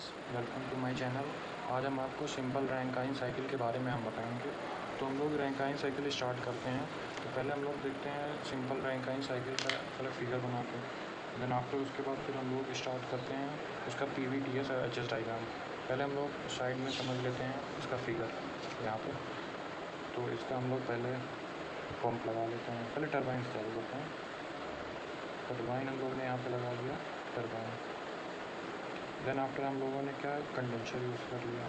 Guys, welcome to my channel. आज हम आपको सिंपल रैंकाइन साइकिल के बारे में हम बताएंगे। तो हम लोग रैंकाइन साइकिल स्टार्ट करते हैं। तो पहले हम लोग देखते हैं सिंपल रैंकाइन साइकिल का पहले फिगर बना के, देन आफ्टर उसके बाद फिर हम लोग स्टार्ट करते हैं उसका PVTS और HS डायग्राम। पहले हम लोग साइड में समझ लेते हैं इसका फिगर यहाँ पे। तो इसका हम लोग पहले पंप लगा लेते हैं, पहले टरबाइन से चालू करते हैं। टरबाइन हम लोग ने यहाँ पे लगा दिया टरबाइन। देन आफ्टर हम लोगों ने क्या कंडेंसर यूज़ कर लिया।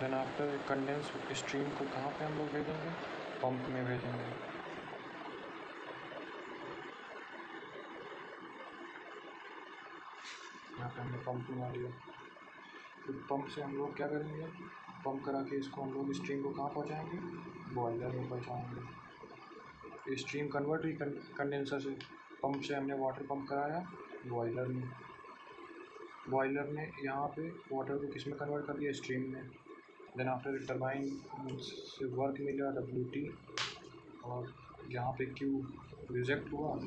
देन आफ्टर कंडेंस स्ट्रीम को कहाँ पे हम लोग भेजेंगे, पंप में भेजेंगे। यहाँ पे हमने पंप बना लिया। फिर पंप से हम लोग क्या करेंगे, पंप करा के इसको हम लोग स्ट्रीम को कहाँ पहुँचाएंगे, बॉयलर में पहुँचाएंगे। स्ट्रीम कन्वर्ट हुई कंडेंसर से, पंप से हमने वाटर पंप कराया बॉयलर में। बॉयलर ने यहाँ पे वाटर को किस में कन्वर्ट कर दिया, स्ट्रीम में। देन आफ्टर टरबाइन से वर्क मिला WT, और यहाँ पे Q रिजेक्ट हुआ,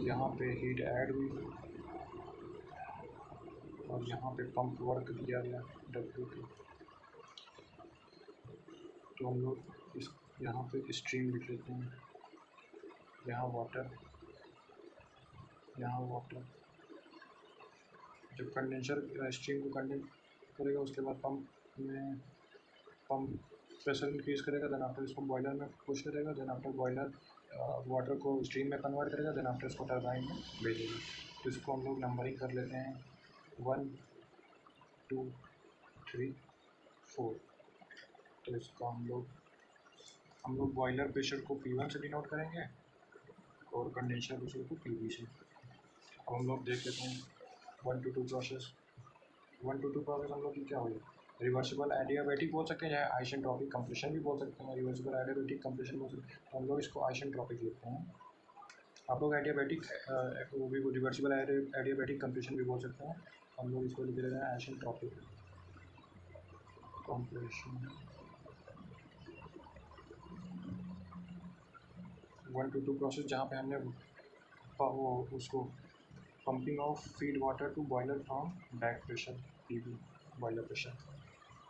यहाँ पे हीट ऐड हुई, और यहाँ पे पंप वर्क दिया गया WT। तो हम लोग इस यहाँ पे स्ट्रीम लिख लेते हैं, यहाँ वाटर, यहाँ वाटर। जब कंडेंसर स्ट्रीम को कंडेंस करेगा उसके बाद पंप प्रेशर इंक्रीज करेगा। देन आफ्टर इसको बॉयलर में पुश करेगा। देन आफ्टर बॉयलर वाटर को स्ट्रीम में कन्वर्ट करेगा। देन आफ्टर इसको टरबाइन में भेजेगा। तो इसको हम लोग नंबरिंग कर लेते हैं 1 2 3 4। तो इसको हम लोग बॉयलर प्रेशर को P1 से डिनोट करेंगे और कंडेंसर प्रेशर को PB से। अब हम लोग देख लेते हैं 1 to 2 प्रोसेस। 1 to 2 प्रोसेस हम लोग की क्या हुई, रिवर्सिबल एडियाबैटिक बोल सकते हैं या आइसेंट्रोपिक कंप्रेशन भी बोल सकते हैं। रिवर्सिबल एडियाबैटिक कंप्रेशन बोल सकते हैं, तो हम लोग इसको आइसेंट्रोपिक लिखते हैं। आप लोग एडियाबैटिक वो भी रिवर्सिबल एडियाबैटिक कंप्रेशन भी बोल सकते हैं, हम लोग इसको लिख रहे हैं आइसेंट्रोपिक कंप्रेशन। 1 to 2 प्रोसेस जहाँ पे हमने वो उसको pumping of feed water to boiler from back pressure PB boiler pressure.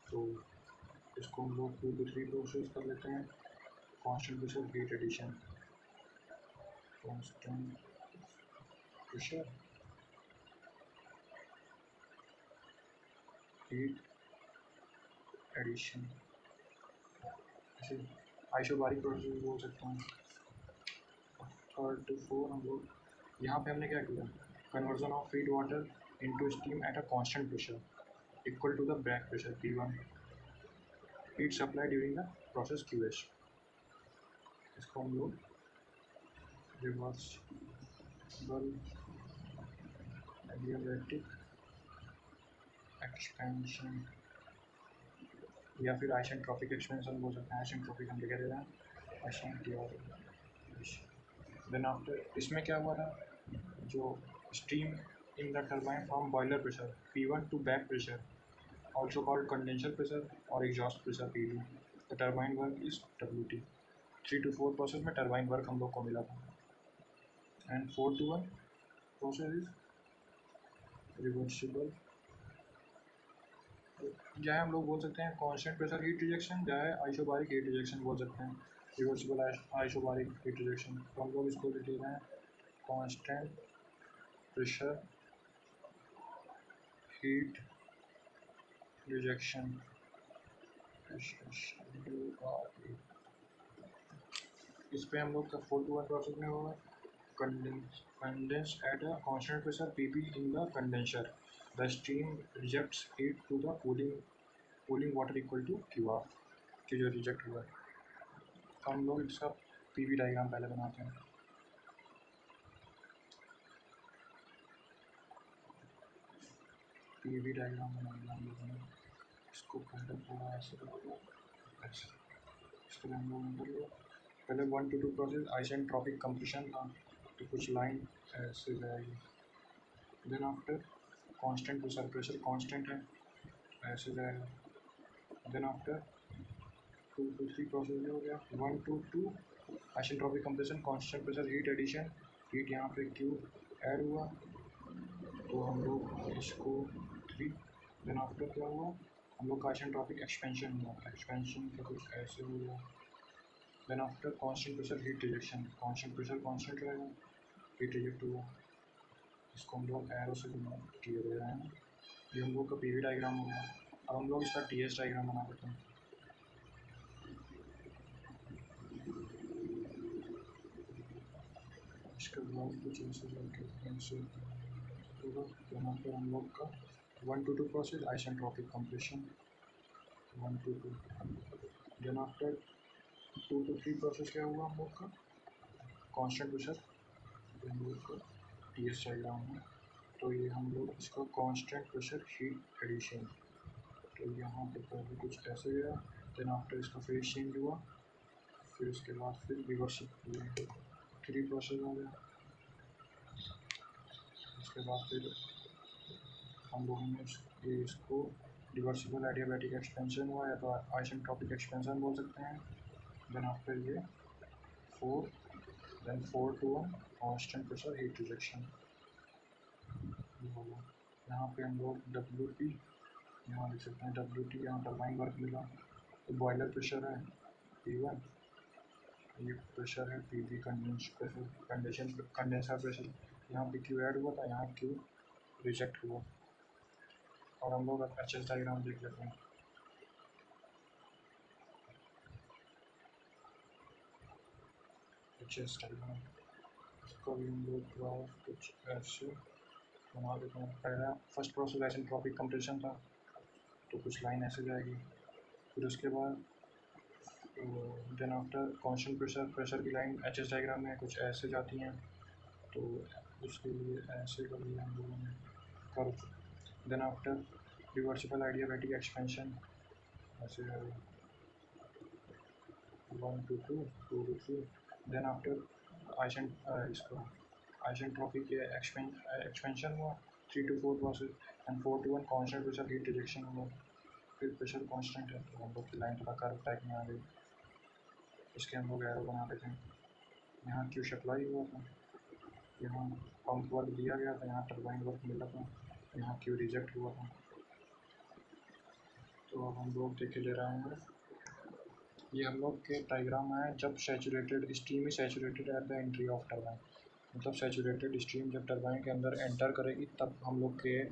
तो इसको हम लोग 2 to 3 प्रोसेस कर लेते हैं। Constant pressure heat addition, constant pressure heat addition, ऐसे आइसोबारिक प्रोसेस बोल सकते हैं। 3 to 4 हम लोग यहाँ पे हमने क्या किया, conversion of feed water into steam at a constant pressure equal to the back pressure P1, heat supply during the process QH। इसको हम लोग रिवर्सिबल एडियाबैटिक एक्सपेंशन या फिर आइसेंट्रोपिक एक्सपेंशन बोल सकते हैं। आइसेंट्रोपिक हम लिख दे रहे हैं आइसेंट्रोपिक। देन आफ्टर इसमें क्या हुआ था, जो steam in the turbine from boiler pressure P1 to back pressure also called condenser pressure और exhaust pressure PB। The turbine work is WT। 3 to 4 process में टरबाइन वर्क हम लोग को मिला था। And 4 to 1 process is reversible, चाहे हम लोग बोल सकते हैं कांस्टेंट प्रेशर हीट रिजेक्शन, चाहे आइसोबारिक हीट रिजेक्शन बोल सकते हैं। रिवर्सिबल आइसोबारिक हीट रिजेक्शन, तो हम लोग इसको लिख रहे हैं कांस्टेंट प्रेशर हीट रिजेक्शन। इस पे हम लोग का 4 to 1 प्रोसेस में होगा condense at a constant pressure PB in the condenser. The steam rejects heat to the cooling water equal to QR, कि जो रिजेक्ट हुआ है। तो हम लोग इसका PV डायग्राम पहले बनाते हैं। PV डायग्राम बनाना हम लोगों ने, इसको पहले पूरा ऐसे इसके लिए हम लोग कर लिया। पहले 1 to 2 प्रोसेस आइसेंट्रोपिक कंप्रेशन था, तो कुछ लाइन ऐसे जाएगी। Then after constant pressure constant है, ऐसे जाएगा। देन आफ्टर 2 to 3 प्रोसेस हो गया। 1 to 2 isentropic compression, constant pressure heat addition, heat यहाँ पे Q ऐड हुआ, तो हम लोग इसको 3, देन आफ्टर क्या हुआ, हम लोग का आइसेंट्रोपिक एक्सपेंशन हुआ, एक्सपेंशन का कुछ ऐसे हुआ, then after constant pressure heat rejection, constant pressure constant रहेगा, हीट रिजेक्ट हुआ, इसको हम लोग एरो से किए दे रहे हैं। ये हम लोग का पीवी डायग्राम हो गया। अब हम लोग इसका टीएस डायग्राम बना देते हैं। इसके बाद कुछ ऐसे ऐसे होगा, यहाँ पर हम लोग का 1 to 2 process isentropic compression 1 to 2, then after 2 to 3 process क्या हुआ हम लोग का कांस्टेंट प्रेशर, हम लोग का टीएस डायग्राम है। तो ये हम लोग इसका कांस्टेंट प्रेशर हीट एडिशन, तो यहाँ पे पहले कुछ ऐसे गया, देन आफ्टर इसका फेज चेंज हुआ, फिर उसके बाद फिर रिवर्सिबल 3 प्रोसेस हो गया। उसके बाद फिर हम लोगों ने इसको रिवर्सिबल एडियाबैटिक एक्सपेंशन हुआ या तो आइसेंट्रोपिक एक्सपेंशन बोल सकते हैं। देन आफ्टर ये 4, then 4 to 1 constant pressure heat rejection. यहाँ पे हम लोग WP यहाँ लिख सकते हैं, WT यहाँ टरबाइन वर्क मिला, तो बॉयलर प्रेशर है P1, ये प्रेशर है PB कंडेंसर प्रेशर, यहाँ पे Q ऐड हुआ था, यहाँ Q रिजेक्ट हुआ। और हम लोग एचएस डायग्राम देख लेते हैं। एचएस डायग्राम इसको भी हम लोग कुछ ऐसे बना देते हैं। पहला फर्स्ट प्रोसेस आइसेंट्रोपिक कंप्रेशन था, तो कुछ लाइन ऐसे जाएगी, फिर उसके बाद देन आफ्टर कांस्टेंट प्रेशर की लाइन एचएस डायग्राम में कुछ ऐसे जाती हैं, तो उसके लिए ऐसे कर लिया हम लोगों ने curve. Then after reversible adiabatic expansion ऐसे 1 to 2, 2 to 3, देन आफ्टर इसको आइसेंट्रोपिक एक्सपेंशन हुआ 3 to 4 process and 4 to 1 constant pressure heat rejection हुआ, फिर प्रेशर कांस्टेंट है तो हम लोग की लाइन थोड़ा कर्व टाइप में आ गई। इसके हम लोग एरो बना देते हैं। यहाँ क्यू सप्लाई हुआ था, यहाँ पंप वर्क दिया गया था, यहाँ टरबाइन वर्क मिला था, यहाँ क्यू रिजेक्ट हुआ था। तो अब हम लोग देखे ले रहे हैं, ये हम लोग के डायग्राम है जब saturated stream is saturated eight the entry of turbine, मतलब सैचुरेटेड स्ट्रीम जब टरबाइन के अंदर एंटर करेगी तब हम लोग के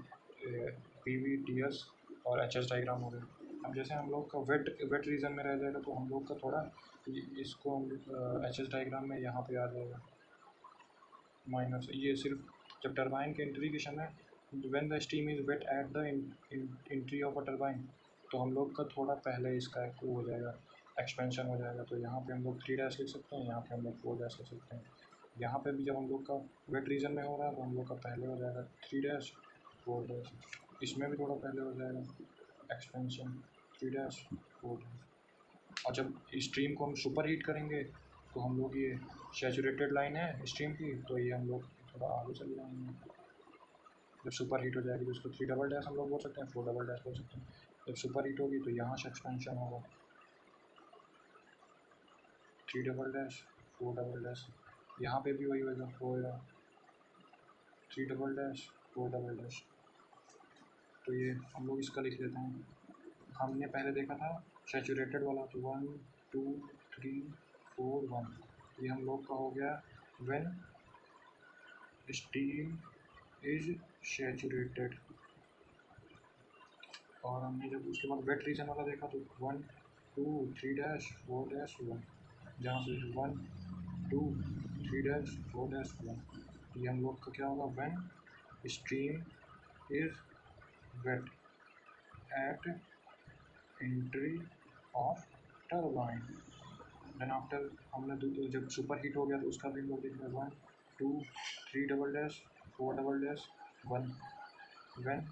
पीवी टीएस और एचएस डायग्राम हो गए। अब जैसे हम लोग का वेट रीजन में रह जाएगा तो हम लोग का थोड़ा इसको एचएस डायग्राम में यहाँ पे आ जाएगा माइनस, ये सिर्फ जब टरबाइन के एंट्री के समय when the steam is wet at the entry of a turbine, तो हम लोग का थोड़ा पहले इसका वो हो जाएगा एक्सपेंशन हो जाएगा। तो यहाँ पे हम लोग 3 डैश लिख सकते हैं, यहाँ पे हम लोग 4 डैश लिख सकते हैं। यहाँ पे भी जब हम लोग का वेट रीजन में हो रहा है तो हम लोग का पहले हो जाएगा 3 डैश 4 डैश, इसमें भी थोड़ा पहले हो जाएगा एक्सपेंशन 3 डैश 4 डैश। और जब स्ट्रीम को हम सुपर हीट करेंगे तो हम लोग ये सैचुरेटेड लाइन है स्ट्रीम की, तो ये हम लोग थोड़ा आगे चले जाएंगे। जब सुपर हीट हो जाएगी तो इसको 3 डबल डैश हम लोग बोल सकते हैं, 4 डबल डैश बोल सकते हैं। जब सुपर हीट होगी तो यहाँ से एक्सपेंशन होगा 3 डबल डैश 4 डबल डैश, यहाँ पे भी वही होगा 3 डबल डैश 4 डबल डैश। तो ये हम लोग इसका लिख लेते हैं। हमने पहले देखा था सैचुरेटेड वाला, तो 1 2 3 4 1, ये हम लोग का हो गया व्हेन स्टीम इज सैचुरेटेड। और हमने जब उसके बाद वेट रीजन वाला देखा तो 1 2 3 डैश 4 डैश 1, जहाँ से 1 2 3 डैश 4 डैश 1, ये हम लोग का क्या होगा when stream is wet at entry of turbine. Then after हमने जब सुपर हीट हो गया तो उसका भी हम लोग देख रहे हैं 1 2 3 double dash 4 double dash 1, when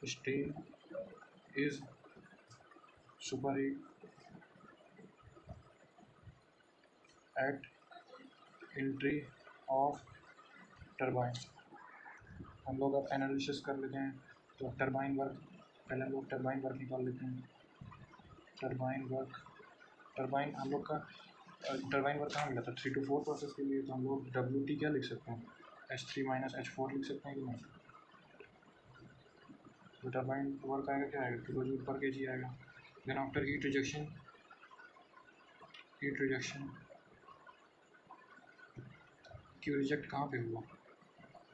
steam is super heat at entry of turbine. हम लोग अब एनालिसिस कर लेते हैं, तो टरबाइन वर्क पहले हम लोग टरबाइन वर्क निकाल लेते हैं। टरबाइन हम लोग का टरबाइन वर्क कहाँ मिला था 3 to 4 प्रोसेस के लिए, तो हम लोग WT क्या लिख सकते हैं H3 - H4 लिख सकते हैं कि नहीं। तो टर्बाइन वर्क आएगा क्या आएगा, किलो जूल पर केजी आएगा। Then after heat rejection Q reject कहाँ पे हुआ,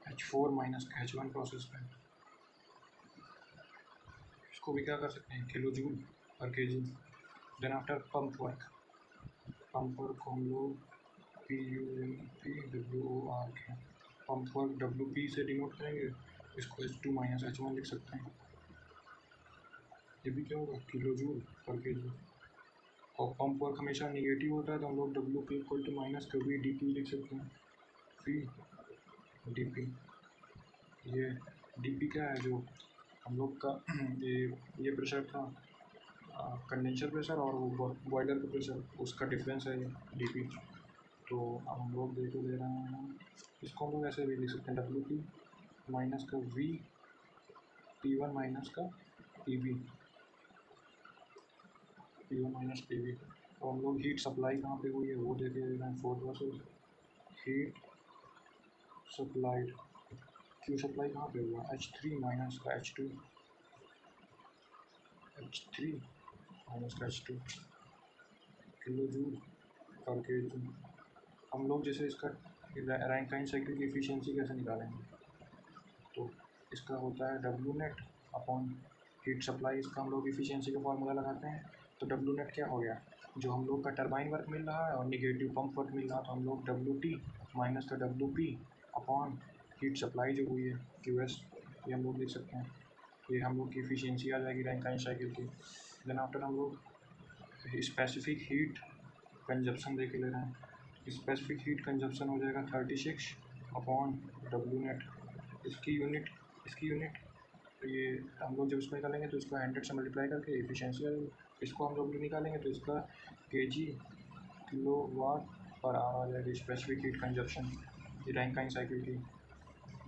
H4 माइनस H1 प्रोसेस में। इसको भी क्या कर सकते हैं, kilo joule per KG. Then after pump work को हम लोग PUMPWOR के पंप वर्क WP से डिनोट करेंगे, इसको H2 माइनस H1 लिख सकते हैं। ये भी क्या होगा, किलो जूल पर केजी। और पंप वर्क हमेशा निगेटिव होता है तो हम लोग WP इक्वल टू माइनस कभी DP लिख सकते हैं, फी DP। ये DP क्या है, जो हम लोग का ये प्रेशर था, कंडेंसर प्रेशर और वो बॉयलर का प्रेशर, उसका डिफरेंस है ये DP। तो अब हम लोग देख ले रहे हैं, इसको हम लोग ऐसे भी लिख सकते हैं, WP माइनस का V P1 माइनस का PV माइनस PV। तो हम लोग हीट सप्लाई कहाँ पे हुई है वो देख ले रहे हैं, 4 process heat supplied, Q supply कहाँ पे हुआ, H3 माइनस का H2 माइनस का H2 kilo joule per KG. हम लोग जैसे इसका रैंकाइन साइकिल की एफिशिएंसी कैसे निकालेंगे, तो इसका होता है W net upon heat supply, इसका हम लोग एफिशिएंसी का फॉर्मूला लगाते हैं। तो डब्ल्यू नेट क्या हो गया, जो हम लोग का टरबाइन वर्क मिल रहा है और निगेटिव पंप वर्क मिल रहा है, तो हम लोग WT माइनस का WP अपॉन हीट सप्लाई जो हुई है QS, ये हम लोग लिख सकते हैं। ये हम लोग की एफिशिएंसी आ जाएगी रैंकाइन साइकिल की। देन आफ्टर हम लोग स्पेसिफिक हीट कंजप्शन देख ले रहे हैं, स्पेसिफिक हीट कंजप्शन हो जाएगा 36 अपॉन डब्ल्यू नेट। इसकी यूनिट तो ये हम लोग जब इसको निकालेंगे तो इसको 100 से मल्टीप्लाई करके एफिशिएंसी आ जाएगी। इसको हम लोग निकालेंगे तो इसका KG kilo watt per hour आ जाएगी specific heat consumption Rankine cycle की।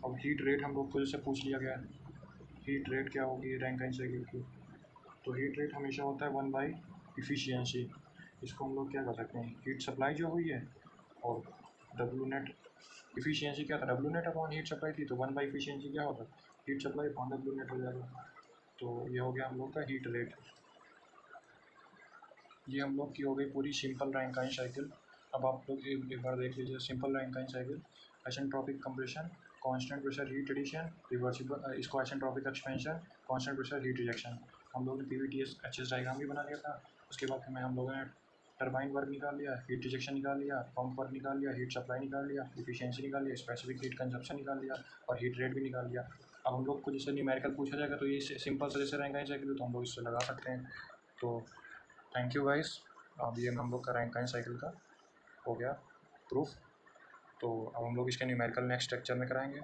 अब हीट रेट हम लोग को जैसे पूछ लिया गया, हीट रेट क्या होगी रैंकाइन साइकिल की, तो हीट रेट हमेशा होता है 1 बाई इफ़िशियंसी। इसको हम लोग क्या कर सकते हैं, हीट सप्लाई जो हुई है और डब्ल्यू नेट, इफ़िशियंसी क्या था, W net upon heat supply थी, तो 1 बाई इफ़िशियंसी क्या होगा, heat supply upon W net हो जाएगा। तो ये हो गया हम लोग का हीट रेट। ये हम लोग की हो गई पूरी सिंपल रैंकाइन साइकिल। अब आप लोग एक बार देख लीजिए simple Rankine cycle, isentropic compression, constant pressure heat addition, reversible, इसको isentropic expansion, constant pressure heat rejection. हम लोगों ने PVTS HS डायग्राम भी बना लिया था। उसके बाद हमें हम लोगों ने टरबाइन वर्क निकाल लिया, हीट रिजेक्शन निकाल लिया, पंप वर्क निकाल लिया, हीट सप्लाई निकाल लिया, एफिशिएंसी निकाल लिया, स्पेसिफिक हीट कंजप्शन निकाल लिया और हीट रेट भी निकाल लिया। अब हम लोग को जैसे न्यूमेरिकल पूछा जाएगा तो ये सिंपल से जैसे रैंकाइन साइकिल तो हम लोग इससे लगा सकते हैं। तो थैंक यू गाइस। अब ये हम लोग का रैंकाइन साइकिल का हो गया प्रूफ। तो अब हम लोग इसके न्यूमेरिकल नेक्स्ट लेक्चर में कराएंगे।